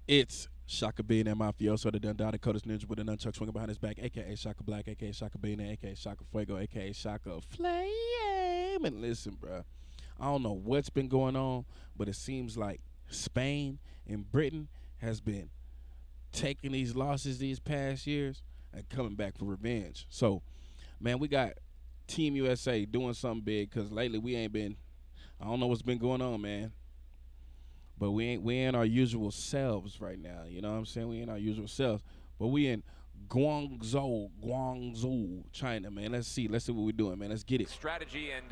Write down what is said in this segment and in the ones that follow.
It's Shaka Billionaire Mafioso, the Dundee Dakota's ninja with a nunchuck swinging behind his back, a.k.a. Shaka Black, a.k.a. Shaka Billionaire, a.k.a. Shaka Fuego, a.k.a. Shaka Flame. And listen, bro, I don't know what's been going on, but it seems like Spain and Britain has been taking these losses these past years and coming back for revenge. So, man, we got Team USA doing something big because lately we ain't been, I don't know what's been going on, man. But we ain't our usual selves right now. You know what I'm saying? We ain't our usual selves. But we in Guangzhou, China, man. Let's see what we're doing, man. Let's get it. Strategy and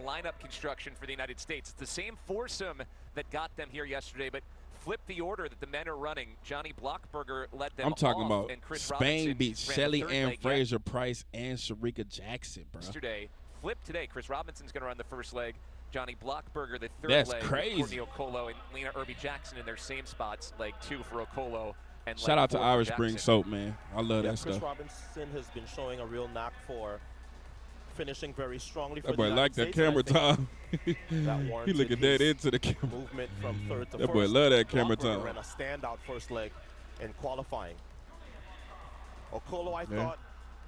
lineup construction for the United States. It's the same foursome that got them here yesterday, but flip the order that the men are running. Johnny Blockberger led them I'm talking off, about and Chris Spain Robinson beat ran Shelly third Ann leg Fraser Price and Sharika Jackson, bro. yesterday. Flip today. Chris Robinson's going to run the first leg. Johnny Blockberger the third That's leg. crazy. Courtney Okolo and Lena Irby Jackson in their same spots. Leg 2 for Okolo. And Shout leg out to 4 for Irish Jackson. Spring Soap, man. I love that Chris stuff. Robinson has been showing a real knack for finishing very strongly for That boy the like United that camera States, time. that he warranted looking dead his into the camera. movement from third to That first. boy love that camera Blockberger time. ran a standout first leg in qualifying. Okolo, I Yeah. thought,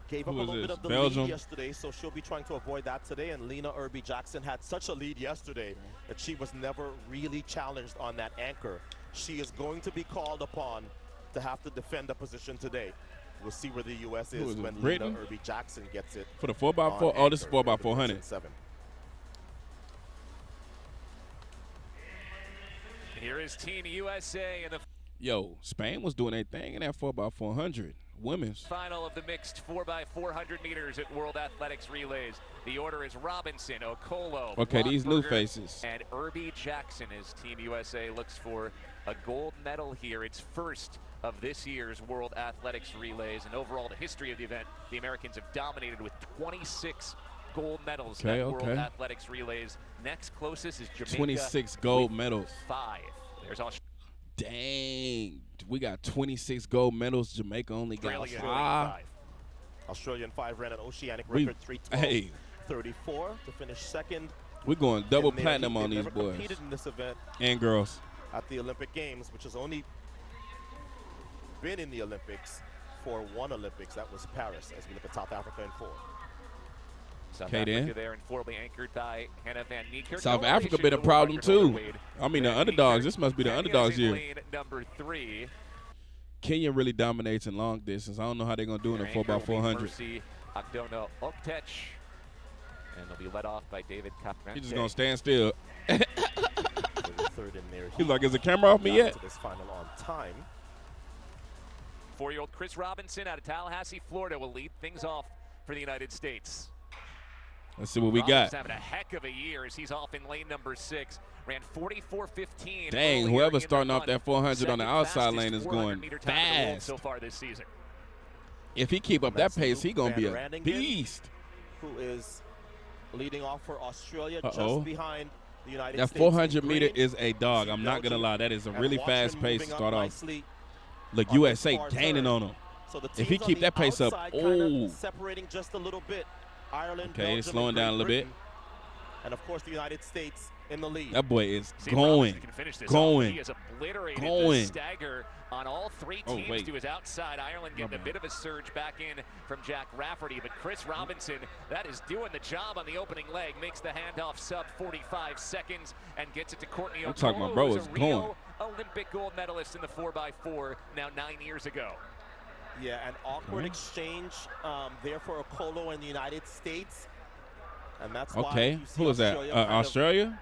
gave up a Who is little bit this? of the Belgium? lead yesterday, so she'll be trying to avoid that today. And Lena Irby Jackson had such a lead yesterday that she was never really challenged on that anchor. She is going to be called upon to have to defend the position today. We'll see where the U.S. Who is is it, when Britain? Lena Irby Jackson gets it. For the 4x4? on Oh, this is anchor 4x400. in 7. Here is Team USA in the Yo, Spain was doing their thing in that 4x400 women's. final of the mixed 4x400 meters at World Athletics Relays. The order is Robinson, Okolo, Okay, these new Blockberger, faces. and Irby Jackson as Team USA looks for a gold medal here. It's first of this year's World Athletics Relays, and overall the history of the event, the Americans have dominated with 26 gold medals Okay, at World okay. Athletics Relays. Next closest is Jamaica. 26 gold with medals. 5. There's Australia. Dang. We got 26 gold medals. Jamaica only got Australia 5. Australian 5 ran an oceanic We- record 3:12. Hey, 34 to finish second. we're going double And platinum on they've these never boys competed in this event and girls. at the Olympic Games, which has only been in the Olympics for one Olympics. That was Paris, as we look at South Africa in 4. South Okay, Africa then. there and 4 will be anchored by Hannah Van Niekerk. South No Africa relation been a to the problem record too. holder, Wade I mean, the Van underdogs. Niekerk. This must be the Kenya's underdogs in year. lane number 3. Kenya really dominates in long distance. I don't know how they're going to do in a Their anchor will be 4x400. Mercy Akdona Oktech. And they'll be led off by David Caprante. He's just going to stand still. Third in there. He's like, is the camera off me yet? To this final on time. 4-year-old Chris Robinson out of Tallahassee, Florida will lead things off for the United States. Let's see what we Robinson's got. having a heck of a year as he's off in lane number 6. Ran 44.15. Dang, earlier whoever's in the starting off run. that 400 on the Second outside fastest lane is going 400-meter time in the world fast. so far this season. If he keep up that pace, he going to be a Van Randingen, beast. Who is leading off for Australia, Uh-oh. just behind the United That States. 400 in meter green. is a dog. I'm not going to Belgium lie. That is a and really Washington fast pace to moving up start off. nicely Look, on this USA far gaining turn. on him. So the If he teams keep on that the pace up, outside kinda ooh. separating just a little bit. Ireland, Okay, Belgium, it's slowing and down a Great little bit. Britain. And of course, the United States in the lead. That boy is See if going, Robinson can finish this going. off. He has obliterated the going. stagger on all 3 Oh, teams wait. to his outside. Ireland getting a bad. bit of a surge back in from Jack Rafferty, but Chris Robinson, that is doing the job on the opening leg, makes the handoff sub 45 seconds and gets it to Courtney I'm talking Okolo, about bro who's is a Rio going. Olympic gold medalist in the 4x4 now 9 years ago. Yeah, an awkward exchange there for Okolo in the United States. And that's why Okay, you see who is that? Australia kind of Australia?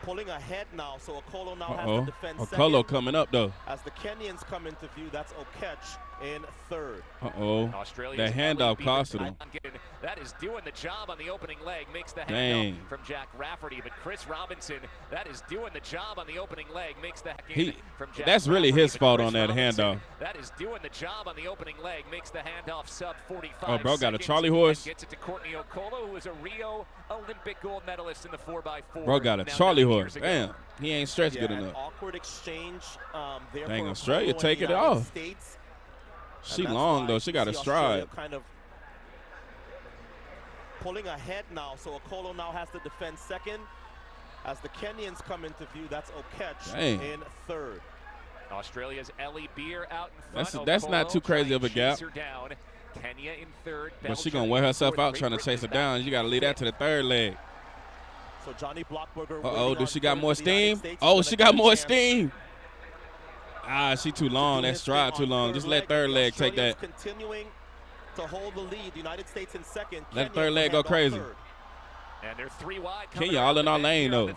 pulling ahead now. So Okolo now has Uh-oh. to defend Okolo second. coming up, though. As the Kenyans come into view, that's Okech in third. Uh-oh. Australia's That handoff Ellie costed Beaver- him. That is doing the job on the opening leg, makes the Dang. handoff from Jack Rafferty. But Chris Robinson, that is doing the job on the opening leg, makes the He- from Jack that's really Rafferty, his but fault Chris on that Robinson, handoff. That is doing the job on the opening leg, makes the handoff sub 45 Oh, bro got a seconds, Charlie horse. and gets it to Courtney Okolo, who is a Rio Olympic gold medalist in the 4x4. Bro got a now Charlie 9 horse. years ago. Damn, he ain't stretched Yeah, good an enough. awkward exchange there Dang, for Australia Okolo and taking the it United off. States. She And that's long, why though. She you got a see Australia stride. kind of pulling ahead now. So Okolo now has to defend second. As the Kenyans come into view, that's Okech Dang. in third. Australia's Ellie Beer out in front. That's not too crazy of a gap. Her down. Kenya in third. But she going to wear herself out trying to chase her down. You got to leave that to the third leg. So Johnny Blockberger. Uh-oh, does she got more steam? Oh, she got more steam. Ah, she too long. That stride too long. Just let third leg take that. Continuing to hold the lead. United States in second. Let third leg go crazy. And they're 3 wide. Kenya all in our lane, though. And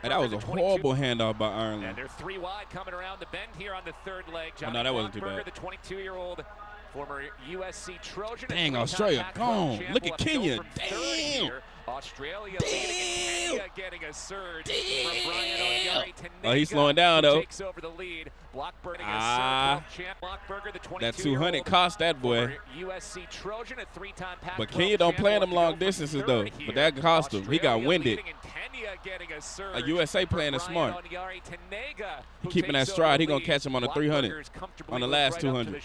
that was a horrible handoff by Ireland. And they're 3 wide coming around the bend here on the third leg. Johnny no, that wasn't too bad. The 22-year-old former USC Trojan. Dang, Australia gone. Look at Kenya. Damn. Australia leading, Kenya getting a surge from Brian Onyari to Oh, he's slowing down, though. Takes over the lead. Blockberger that 200 cost that boy. USC Trojan, a 3-time Pac-12 but Kenya don't play in them long distances, though. But that cost him. He got winded. A USA playing it smart. He keeping that stride. He going to catch him on the 300, on the last 200.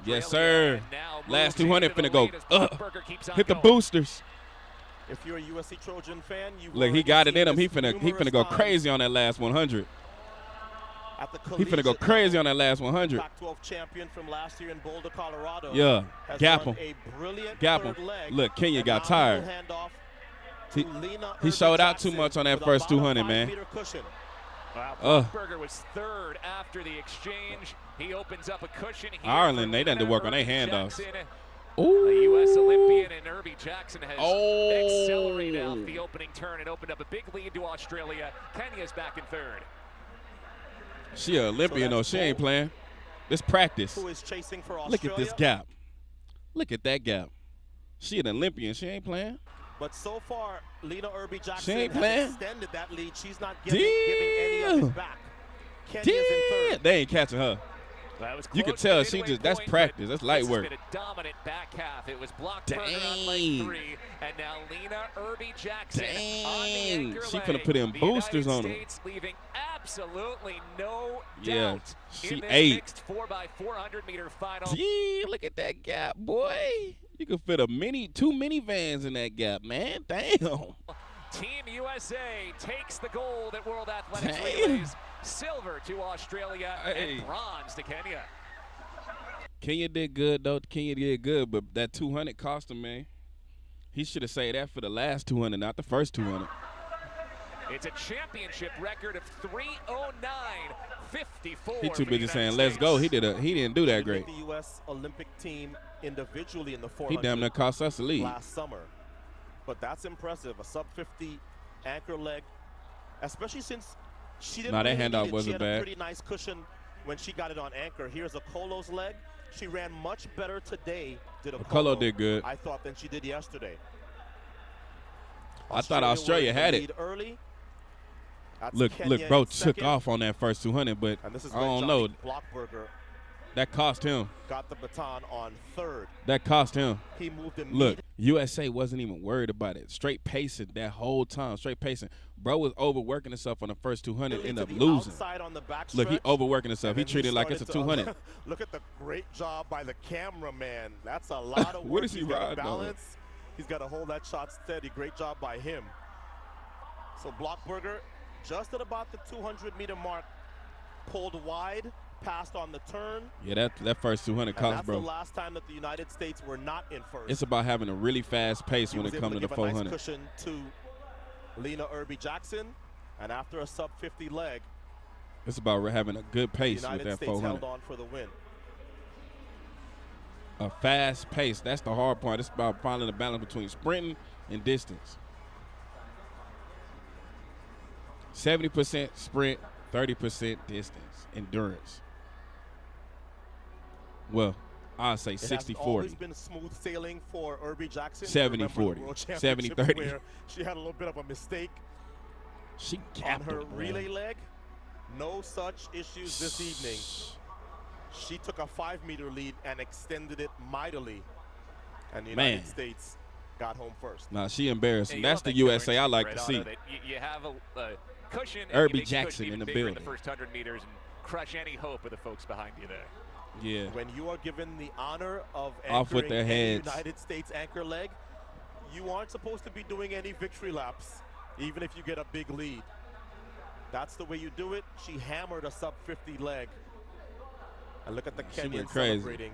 Yes, sir. Last 200 finna go. Hit the boosters. If you're a USC Trojan fan, you look, he got it in him. He finna go crazy on that last 100. He finna go crazy on that last 100. Pac-12 champion from last year in Boulder, Colorado. Yeah, gap him. Gap him. Look, Kenya got tired. He showed out too much on that first 200, man. Wow, Blockberger was third after the exchange. He opens up a cushion here. Ireland, they done to work on their handoffs. Ooh. The U.S. Olympian and Irby Jackson has accelerated off the opening turn and opened up a big lead to Australia. Kenya's back in third. She an Olympian, though. She ain't playing. This practice. Who is chasing for Australia? Look at this gap. Look at that gap. She an Olympian. She ain't playing. But so far, Lena Irby Jackson she ain't has playing. Extended that lead. She's not giving any of it back. Kenya's in third. They ain't catching her. You can tell she just, that's practice. That's light work. It's been a dominant back half. It was Blockberger on leg 3, and now Lena Irby Jackson on the anchor she leg. finna put in boosters on her. Leaving absolutely no yeah, doubt she in this ate. mixed 4x400 meter final. Gee, look at that gap, boy. You can fit 2 minivans in that gap, man. Damn. Team USA takes the gold at World Athletics Relays. Silver to Australia and bronze to Kenya. Kenya did good, though. Kenya did good, but that 200 cost him, man. He should have saved that for the last 200, not the first 200. It's a championship record of 3:09.54. He too busy saying, let's go. He didn't do that great. The U.S. Olympic team individually in the 400 he damn near cost us the lead last summer. But that's impressive. A sub-50 anchor leg, especially since she didn't that handoff wasn't she had bad. A pretty nice cushion when she got it on anchor. Here's a Colo's leg. She ran much better today, Colo did good. I thought, than she did yesterday. I thought Australia had it. Early. Look, bro took off on that first 200, but and this is I don't know. Blockberger that cost him. Got the baton on third. That cost him. He moved him. Look, USA wasn't even worried about it. Straight pacing that whole time. Straight pacing. Bro was overworking himself on the first 200, ended up losing. Look, he overworking himself. He treated it like it's a 200. Look at the great job by the cameraman. That's a lot of work. What is he riding balance. He's got to hold that shot steady. Great job by him. So Blockberger, just at about the 200-meter mark, pulled wide. Passed on the turn. Yeah, that first 200 cost, that's bro. That's the last time that the United States were not in first. It's about having a really fast pace when it comes to the 400. Nice cushion to Lena Irby Jackson, and after a sub-50 leg, it's about having a good pace with that 400. The United States held on for the win. A fast pace. That's the hard part. It's about finding the balance between sprinting and distance. 70% sprint, 30% distance, endurance. Well, I'll say 60-40. It has always been smooth sailing for Irby Jackson. 70-40. 70-30. She had a little bit of a mistake. She on her relay leg. No such issues this evening. She took a 5-meter lead and extended it mightily. And the United States got home first. Nah, she embarrassing. That's the USA I like to see. You have a cushion. Irby Jackson in the building. In the first 100 meters and crush any hope of the folks behind you there. Yeah. When you are given the honor of off with their heads, United States anchor leg, you aren't supposed to be doing any victory laps, even if you get a big lead. That's the way you do it. She hammered a sub-50 leg. And look at the She went Kenyans crazy. celebrating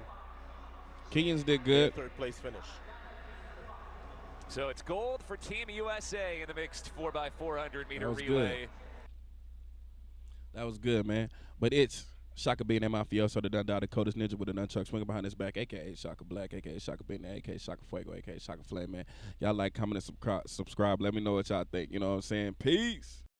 Kenyans did their good. third-place finish. So it's gold for Team USA in the mixed 4x400-meter That was relay. good. That was good, man. But it's Shaka being that mafioso, the done Dakota's ninja with an unchucked swinging behind his back, a.k.a. Shaka Black, a.k.a. Shaka Bean, a.k.a. Shaka Fuego, a.k.a. Shaka Flame, man. Y'all like, comment, and subscribe. Let me know what y'all think. You know what I'm saying? Peace.